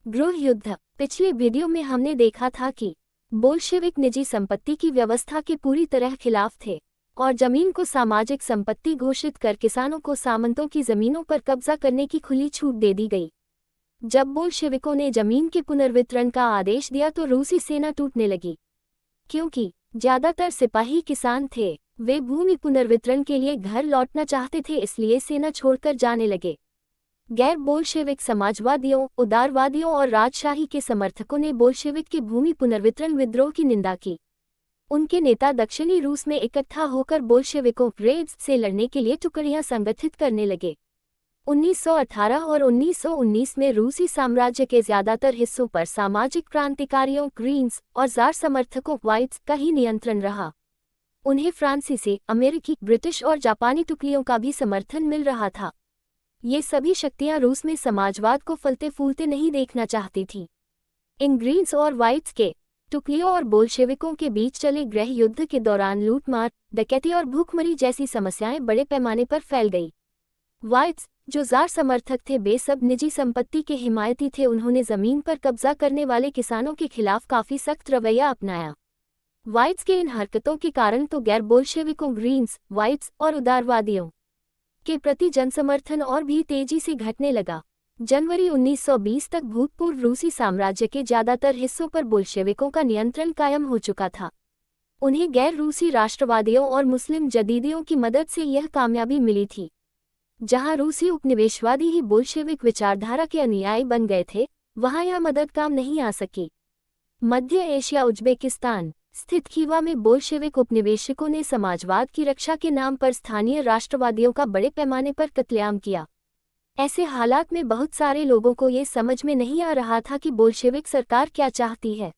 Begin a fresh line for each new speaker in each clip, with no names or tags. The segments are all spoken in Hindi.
गृह युद्ध। पिछले वीडियो में हमने देखा था कि बोल्शेविक निजी संपत्ति की व्यवस्था के पूरी तरह खिलाफ थे और जमीन को सामाजिक संपत्ति घोषित कर किसानों को सामंतों की जमीनों पर कब्जा करने की खुली छूट दे दी गई। जब बोल्शेविकों ने जमीन के पुनर्वितरण का आदेश दिया तो रूसी सेना टूटने लगी। क्योंकि ज्यादातर सिपाही किसान थे, वे भूमि पुनर्वितरण के लिए घर लौटना चाहते थे, इसलिए सेना छोड़कर जाने लगे। गैर बोल्शेविक समाजवादियों, उदारवादियों और राजशाही के समर्थकों ने बोल्शेविक के भूमि पुनर्वितरण विद्रोह की निंदा की। उनके नेता दक्षिणी रूस में इकट्ठा होकर बोल्शेविकों रेड्स से लड़ने के लिए टुकड़ियां संगठित करने लगे। 1918 और 1919 में रूसी साम्राज्य के ज्यादातर हिस्सों पर सामाजिक क्रांतिकारियों ग्रीन्स और जार समर्थकों व्हाइट्स का ही नियंत्रण रहा। उन्हें फ्रांसीसी, अमेरिकी, ब्रिटिश और जापानी टुकड़ियों का भी समर्थन मिल रहा था। ये सभी शक्तियां रूस में समाजवाद को फलते फूलते नहीं देखना चाहती थीं। इन ग्रीन्स और व्हाइट्स के टुकड़ियों और बोल्शेविकों के बीच चले गृह युद्ध के दौरान लूटमार, डकैती और भूखमरी जैसी समस्याएं बड़े पैमाने पर फैल गई। व्हाइट्स, जो जार समर्थक थे, बेसब निजी संपत्ति के हिमायती थे, उन्होंने जमीन पर कब्जा करने वाले किसानों के खिलाफ काफी सख्त रवैया अपनाया। व्हाइट्स के इन हरकतों के कारण तो गैर बोल्शेविकों ग्रीन्स, व्हाइट्स और उदारवादियों के प्रति जनसमर्थन और भी तेजी से घटने लगा। जनवरी 1920 तक भूतपूर्व रूसी साम्राज्य के ज्यादातर हिस्सों पर बोल्शेविकों का नियंत्रण कायम हो चुका था। उन्हें गैर रूसी राष्ट्रवादियों और मुस्लिम जदीदियों की मदद से यह कामयाबी मिली थी। जहां रूसी उपनिवेशवादी ही बोल्शेविक विचारधारा के अनुयायी बन गए थे, वहां यह मदद काम नहीं आ सकी। मध्य एशिया उज्बेकिस्तान स्थित खीवा में बोल्शेविक उपनिवेशकों ने समाजवाद की रक्षा के नाम पर स्थानीय राष्ट्रवादियों का बड़े पैमाने पर कत्लेआम किया। ऐसे हालात में बहुत सारे लोगों को ये समझ में नहीं आ रहा था कि बोल्शेविक सरकार क्या चाहती है।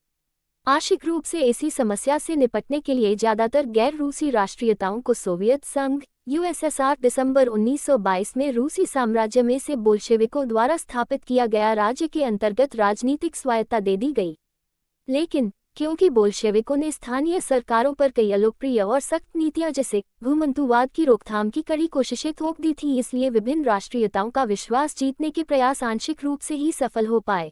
आंशिक रूप से इसी समस्या से निपटने के लिए ज्यादातर गैर रूसी राष्ट्रीयताओं को सोवियत संघ यूएसएसआर दिसंबर 1922 में रूसी साम्राज्य में से बोल्शेविकों द्वारा स्थापित किया गया राज्य के अंतर्गत राजनीतिक स्वायत्ता दे दी गई। लेकिन क्योंकि बोल्शेविकों ने स्थानीय सरकारों पर कई अलोकप्रिय और सख्त नीतियां जैसे भूमंतुवाद की रोकथाम की कड़ी कोशिशें थोप दी थी, इसलिए विभिन्न राष्ट्रीयताओं का विश्वास जीतने के प्रयास आंशिक रूप से ही सफल हो पाए।